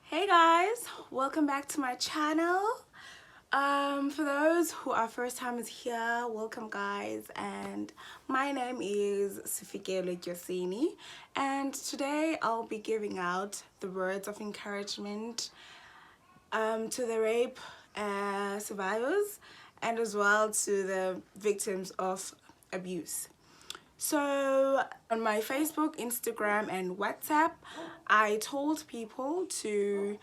Hey guys, welcome back to my channel. For those who are first timers here, welcome guys, and my name is Sifikelo Gyosini, and today I'll be giving out the words of encouragement to the rape survivors and as well to the victims of abuse. So on my Facebook, Instagram and WhatsApp, I told people to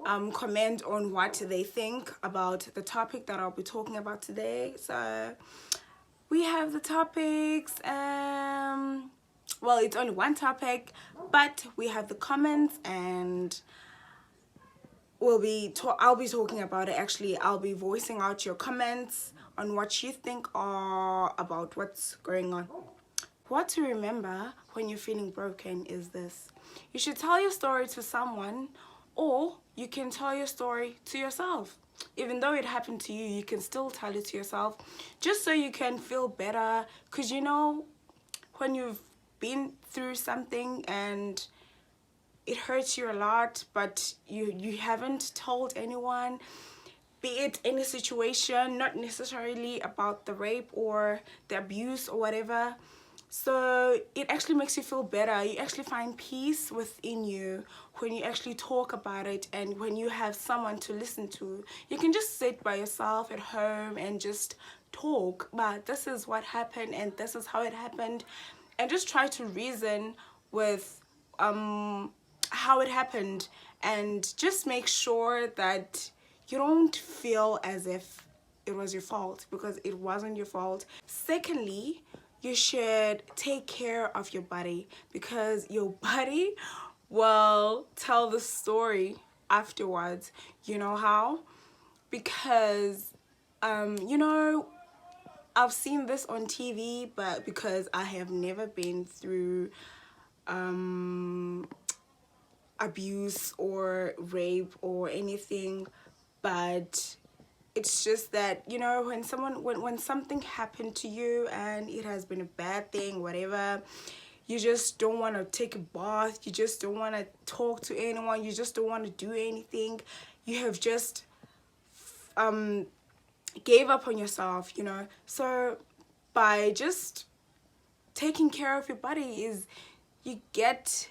comment on what they think about the topic that I'll be talking about today. So we have the topics, well, it's only one topic, but we have the comments, and I'll be talking about it. Actually, I'll be voicing out your comments on what you think are about what's going on. What to remember when you're feeling broken is this: you should tell your story to someone, or you can tell your story to yourself. Even though it happened to you, you can still tell it to yourself, just so you can feel better. Because you know, when you've been through something and it hurts you a lot, but you haven't told anyone, be it any situation, not necessarily about the rape or the abuse or whatever. So it actually makes you feel better. You actually find peace within you when you actually talk about it, and when you have someone to listen to. You can just sit by yourself at home and just talk, but this is what happened and this is how it happened, and just try to reason with how it happened, and just make sure that you don't feel as if it was your fault, because it wasn't your fault. Secondly, you should take care of your body, because your body will tell the story afterwards. You know how? Because you know, I've seen this on TV, but because I have never been through abuse or rape or anything, but it's just that, you know, when something happened to you and it has been a bad thing, whatever, you just don't want to take a bath, you just don't want to talk to anyone, you just don't want to do anything. You have just gave up on yourself, you know. So by just taking care of your body is, you get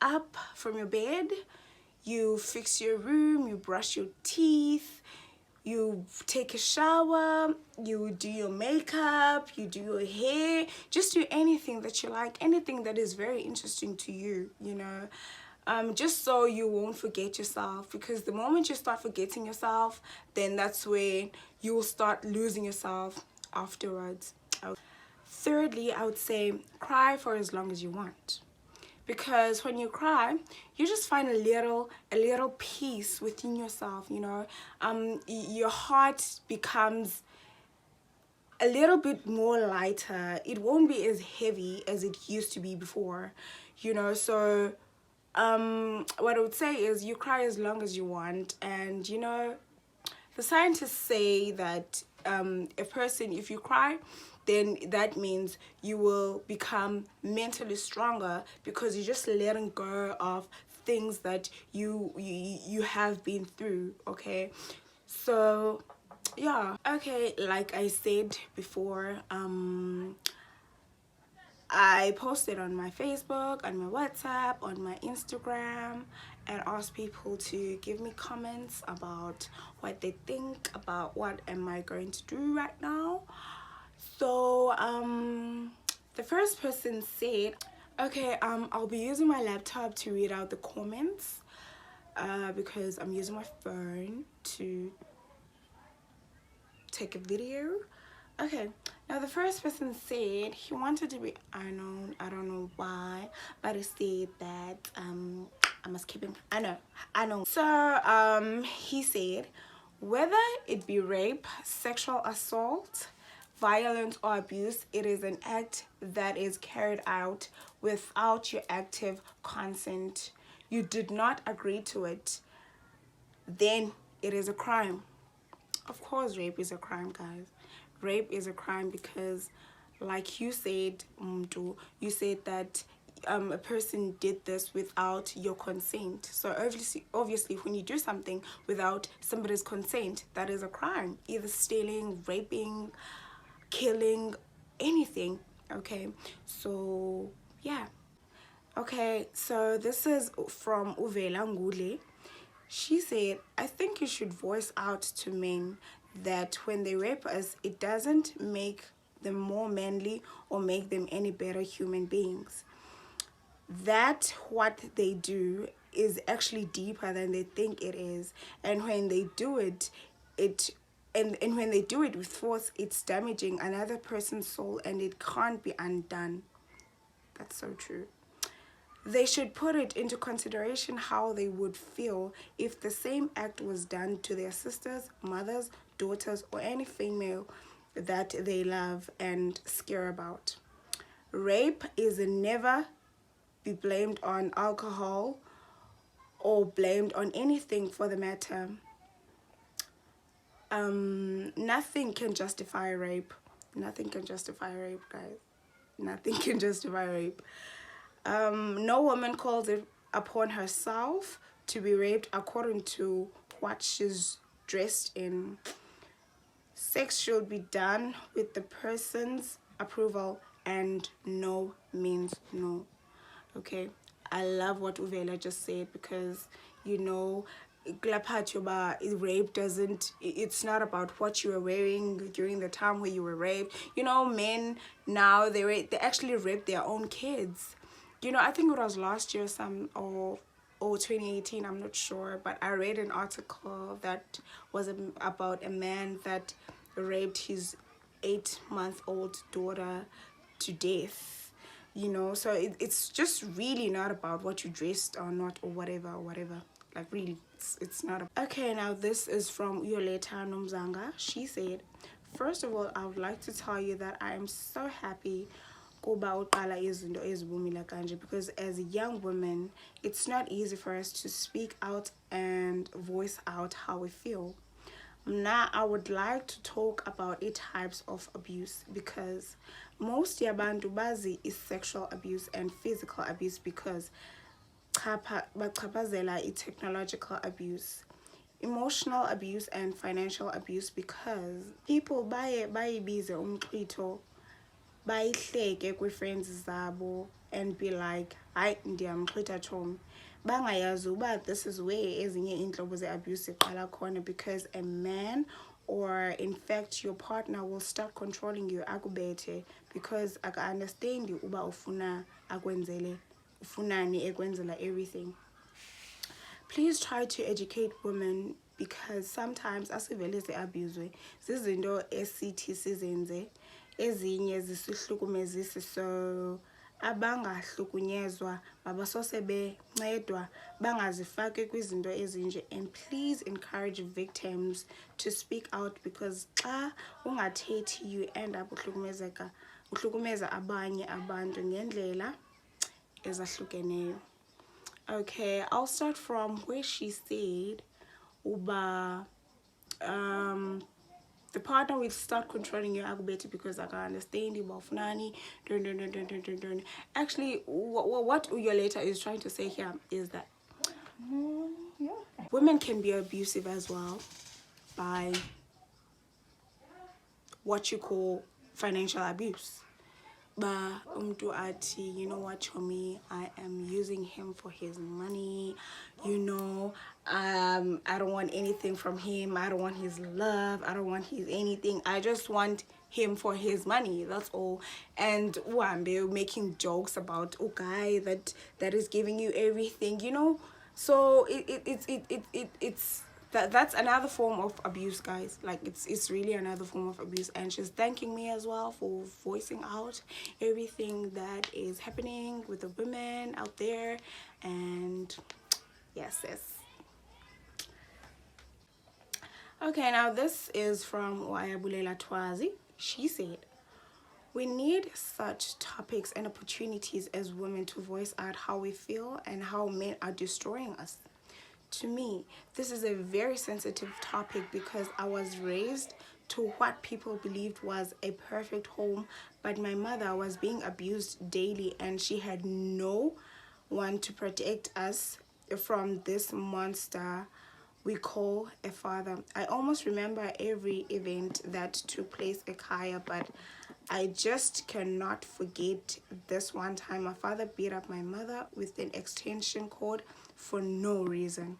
up from your bed, you fix your room, you brush your teeth, you take a shower, you do your makeup, you do your hair, just do anything that you like, anything that is very interesting to you, you know. Just so you won't forget yourself, because the moment you start forgetting yourself, then that's when you will start losing yourself afterwards. Thirdly, I would say cry for as long as you want, because when you cry, you just find a little peace within yourself, you know. Your heart becomes a little bit more lighter. It won't be as heavy as it used to be before, you know. So what I would say is, you cry as long as you want. And you know, the scientists say that a person, if you cry, then that means you will become mentally stronger, because you're just letting go of things that you have been through. Okay, so yeah. Okay, like I said before, I posted on my Facebook, on my WhatsApp, on my Instagram, and asked people to give me comments about what they think about what am I going to do right now. So the first person said, okay, I'll be using my laptop to read out the comments because I'm using my phone to take a video. Okay, now the first person said he wanted to be Arnold. I don't know why, but he said that I must keep him. I know. So he said, whether it be rape, sexual assault, violence or abuse, it is an act that is carried out without your active consent. You did not agree to it, then it is a crime. Of course, rape is a crime, guys. Rape is a crime because, like you said, Mdu, you said that a person did this without your consent. So obviously when you do something without somebody's consent, that is a crime. Either stealing, raping, killing, anything. Okay, so yeah. Okay, so this is from Uvela Ngule. She said, I think you should voice out to men that when they rape us, it doesn't make them more manly or make them any better human beings. That what they do is actually deeper than they think it is. And when they do it, and when they do it with force, it's damaging another person's soul and it can't be undone. That's so true. They should put it into consideration how they would feel if the same act was done to their sisters, mothers, daughters, or any female that they love and care about. Rape is never be blamed on alcohol or blamed on anything for the matter. Nothing can justify rape. Nothing can justify rape, guys. Nothing can justify rape. No woman calls it upon herself to be raped according to what she's dressed in. Sex should be done with the person's approval and no means no. Okay, I love what Uvela just said, because you know, rape doesn't, it's not about what you were wearing during the time where you were raped. You know, men now they actually rape their own kids. You know, I think it was last year or 2018, I'm not sure, but I read an article that was about a man that raped his 8-month-old daughter to death. You know, so it's just really not about what you dressed or not, or whatever. Like, really, it's not okay. Now this is from Yoleta Nomzanga. She said, first of all, I would like to tell you that I am so happy because as a young woman, it's not easy for us to speak out and voice out how we feel. Now I would like to talk about 8 types of abuse, because most yabantu bazi is sexual abuse and physical abuse, because bachapazela technological abuse, emotional abuse, and financial abuse, because people bayibize umxhwitho, bayihleke kwi-friends zabo and be like, hayi ndiyamxhwitha chomi, bangayazi uba this is where ezinye iintlobo ze-abuse ziqala khona, because a man, or in fact your partner, will start controlling you, akubethe, because aka-understandi uba ufunani ekwenzela everything. Please try to educate women, because sometimes asivele ze-abuzwe zizinto esithi sizenze, ezinye zisihlukumezise, so abangahlukunyezwa mabasose bencedwa bangazifaki kwizinto ezinje. And please encourage victims to speak out, because xa ungathethi you end up uhlukumeza abanye abantu ngendlela ezahlukeneyo. Okay, I'll start from where she said uba the partner will start controlling your akubeti because I can understand you about funani. Actually, what Uyoleta is trying to say here is that women can be abusive as well by what you call financial abuse. But you know what, Chomi, I am using him for his money, you know, I don't want anything from him, I don't want his love, I don't want his anything, I just want him for his money, that's all. And Wambe making jokes about a guy that is giving you everything, you know. So it's that's another form of abuse, guys. Like, it's really another form of abuse. And she's thanking me as well for voicing out everything that is happening with the women out there. And yes. Okay, now this is from Wayabulela Twazi. She said, we need such topics and opportunities as women to voice out how we feel and how men are destroying us. To me, this is a very sensitive topic, because I was raised to what people believed was a perfect home, but my mother was being abused daily and she had no one to protect us from this monster we call a father. I almost remember every event that took place at Kaya, but I just cannot forget this one time my father beat up my mother with an extension cord for no reason.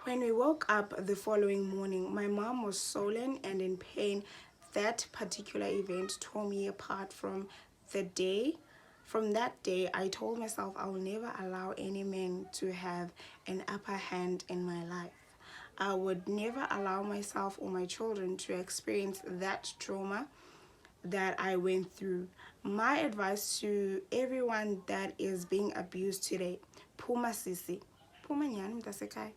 When we woke up the following morning, my mom was swollen and in pain. That particular event tore me apart from the day. From that day, I told myself I will never allow any man to have an upper hand in my life. I would never allow myself or my children to experience that trauma that I went through. My advice to everyone that is being abused today, Puma Sisi. Puma nyani mtasekai.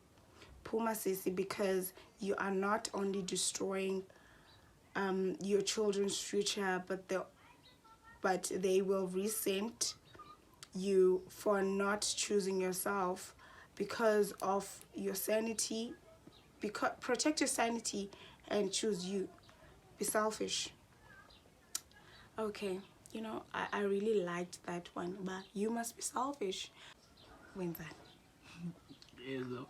Puma Sisi, because you are not only destroying your children's future, but they will resent you for not choosing yourself because of your sanity. Because protect your sanity and choose you. Be selfish. Okay, you know, I really liked that one, but you must be selfish. When that? Yeah, though.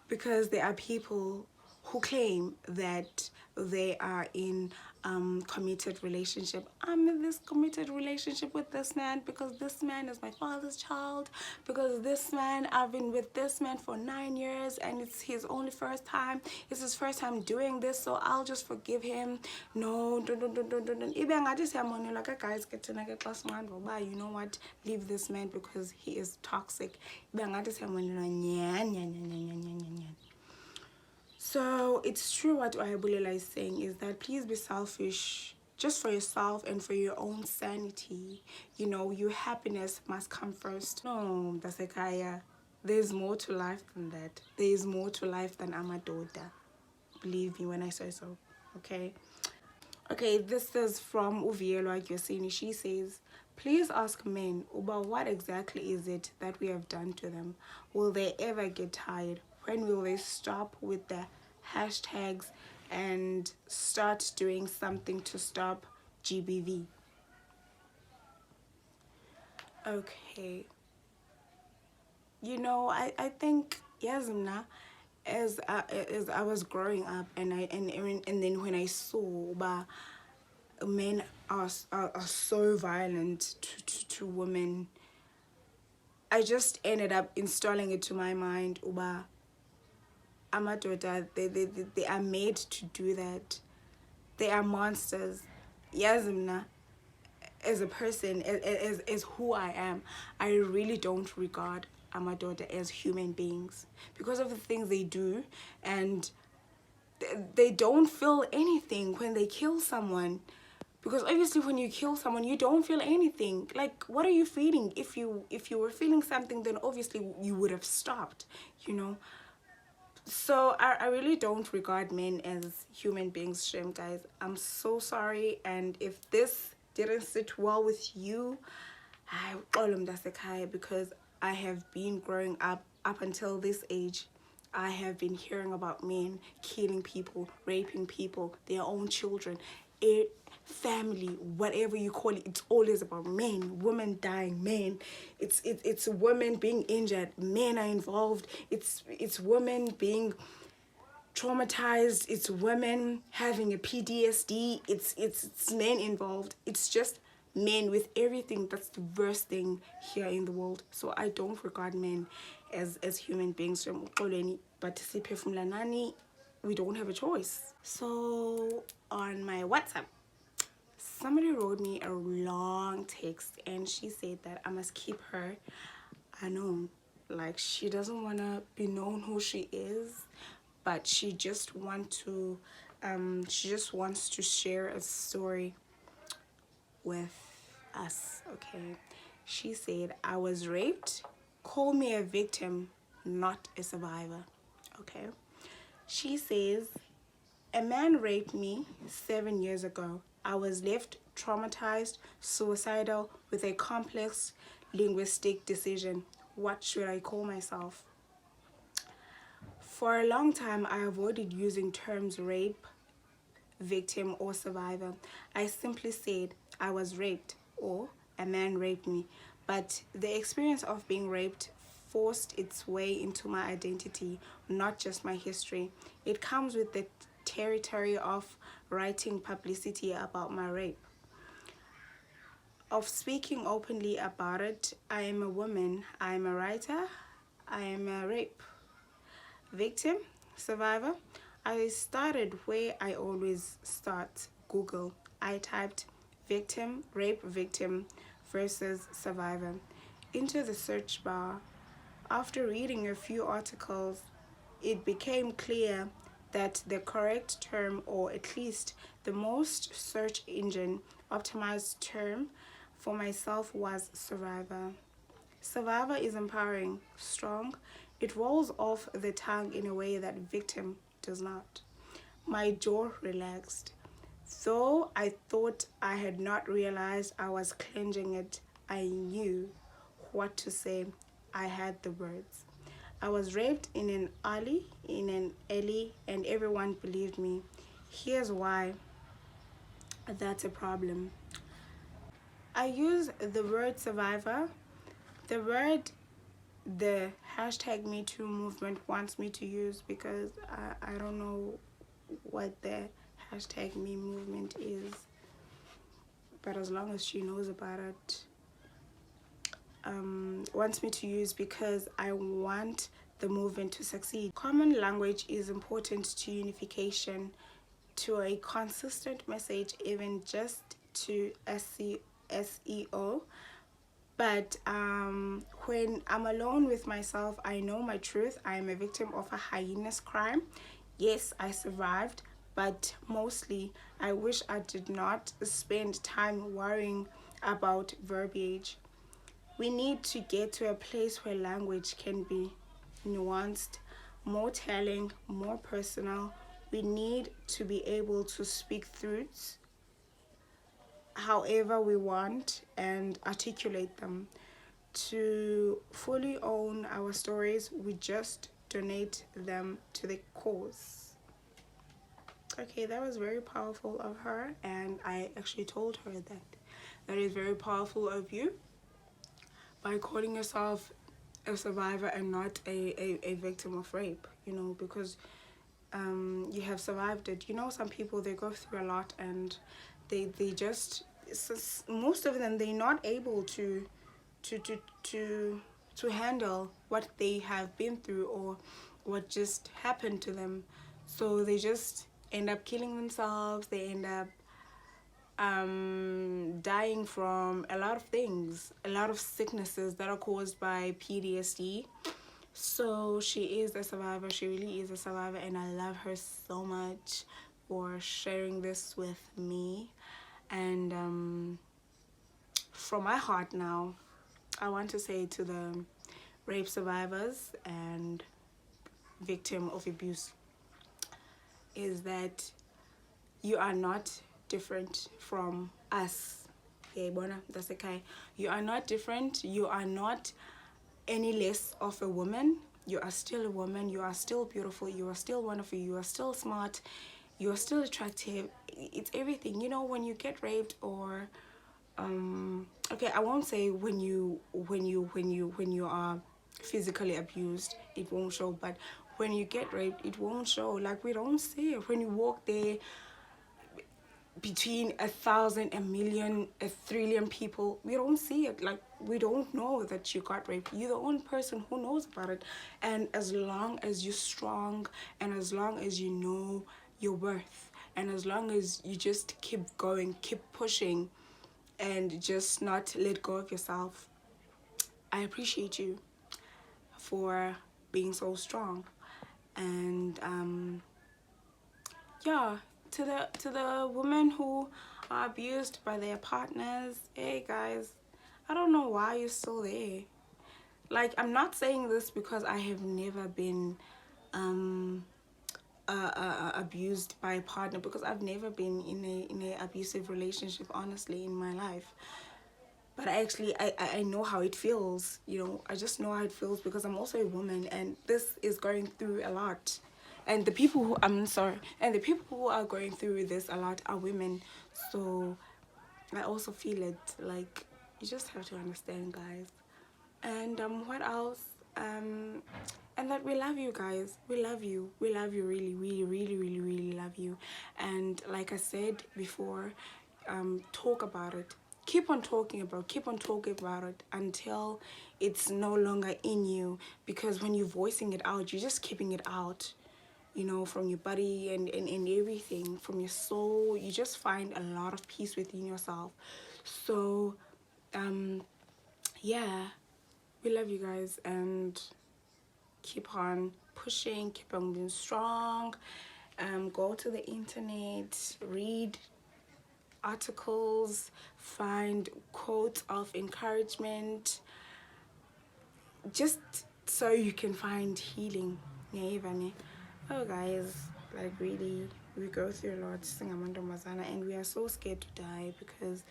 Because there are people who claim that they are in committed relationship. I'm in this committed relationship with this man because this man is my father's child, because this man, I've been with this man for 9 years and it's his only first time, it's his first time doing this, so I'll just forgive him. No, don't. Even I just have money like a guy's getting like a class man, but you know what, leave this man because he is toxic. Even I just have money like so it's true what Ayabulela is saying is that please be selfish just for yourself and for your own sanity. You know, your happiness must come first. No, Dasekaya, there's more to life than that. There's more to life than Amadoda. Believe me when I say so, okay? Okay, this is from Uvielwa Gyosini. She says, please ask men about what exactly is it that we have done to them. Will they ever get tired? When will they stop with the hashtags and start doing something to stop GBV? Okay. You know, I think, yes, Mna, as I was growing up and then when I saw men are so violent to women, I just ended up installing it to my mind uba amadoda, they are made to do that. They are monsters. Yazimna, as a person, as who I am, I really don't regard amadoda as human beings because of the things they do, and they don't feel anything when they kill someone. Because obviously when you kill someone, you don't feel anything. Like, what are you feeling? If you were feeling something, then obviously you would have stopped, you know. So I really don't regard men as human beings, Shem, guys. I'm so sorry. And if this didn't sit well with you, I call him Dasekai, because I have been growing up until this age. I have been hearing about men killing people, raping people, their own children, family, whatever you call it. It's always about men, women dying, men. It's women being injured, men are involved. It's women being traumatized. It's women having a PTSD. It's men involved. It's just men with everything. That's the worst thing here in the world. So I don't regard men as human beings. But we don't have a choice. So on my WhatsApp, somebody wrote me a long text and she said that I must keep her unknown. Like, she doesn't want to be known who she is, but she just wants to share a story with us. Okay, she said, I was raped. Call me a victim, not a survivor. Okay, she says, a man raped me 7 years ago. I was left traumatized, suicidal, with a complex linguistic decision. What should I call myself? For a long time, I avoided using terms rape, victim, or survivor. I simply said I was raped or a man raped me. But the experience of being raped forced its way into my identity, not just my history. It comes with the territory of writing publicity about my rape, of speaking openly about it. I am a woman, I am a writer, I am a rape victim, survivor. I started where I always start, Google. I typed victim, rape victim versus survivor into the search bar. After reading a few articles, it became clear that the correct term, or at least the most search engine optimized term for myself, was survivor. Survivor is empowering, strong. It rolls off the tongue in a way that victim does not. My jaw relaxed. Though I thought I had not realized I was clenching it, I knew what to say. I had the words. I was raped in an alley, and everyone believed me. Here's why that's a problem. I use the word survivor. The word the hashtag Me Too movement wants me to use, because I don't know what the hashtag Me movement is, but as long as she knows about it, wants me to use, because I want the movement to succeed. Common language is important to unification, to a consistent message, even just to SEO. But when I'm alone with myself, I know my truth. I am a victim of a heinous crime. Yes, I survived, but mostly I wish I did not spend time worrying about verbiage. We need to get to a place where language can be nuanced, more telling, more personal. We need to be able to speak truths however we want and articulate them. To fully own our stories, we just donate them to the cause. Okay, that was very powerful of her, and I actually told her that is very powerful of you, by calling yourself a survivor and not a victim of rape, because you have survived it. Some people, they go through a lot, and they just, most of them, they're not able to to to to to handle what they have been through, or what just happened to them. So they just end up killing themselves. They end up dying from a lot of things, a lot of sicknesses that are caused by PTSD. So she is a survivor. She really is a survivor, and I love her so much for sharing this with me. And from my heart now, I want to say to the rape survivors and victim of abuse is that you are not different from us. Okay, Bona, that's okay. You are not different. You are not any less of a woman. You are still a woman. You are still beautiful. You are still wonderful. You are still smart. You are still attractive. It's everything. When you get raped, or okay, I won't say when you are physically abused, it won't show, but when you get raped, it won't show. Like, we don't see it when you walk there between 1,000, a million, a trillion people. We don't see it. Like, we don't know that you got raped. You're the only person who knows about it. And as long as you're strong, and as long as you know your worth, and as long as you just keep going, keep pushing, and just not let go of yourself, I appreciate you for being so strong. And yeah, to the women who are abused by their partners, hey guys, I don't know why you're still there. Like, I'm not saying this because I have never been abused by a partner, because I've never been in a abusive relationship, honestly, in my life. but I know how it feels, you know. I just know how it feels because I'm also a woman, and this is going through a lot. And the people who the people who are going through this a lot are women. So I also feel it. Like, you just have to understand, guys. And what else? And that we love you guys. We love you. We love you, really, really, really, really, really love you. And like I said before, talk about it. Keep on talking about it until it's no longer in you. Because when you're voicing it out, you're just keeping it out, you know, from your body and everything, from your soul. You just find a lot of peace within yourself. So yeah, we love you guys, and keep on pushing, keep on being strong. Go to the internet, read articles, find quotes of encouragement, just so you can find healing. Yeah, Ivane. Oh guys, like, really, we go through a lot singamantombazana, and we are so scared to die because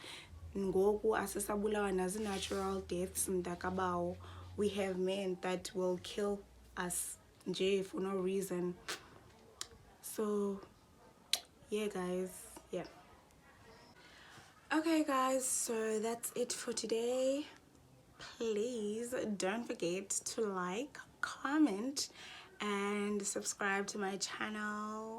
ngoku asisabulawa nazi natural deaths mntakabawo. We have men that will kill us nje for no reason. So yeah, guys, yeah. Okay guys, so that's it for today. Please don't forget to like, comment, and subscribe to my channel.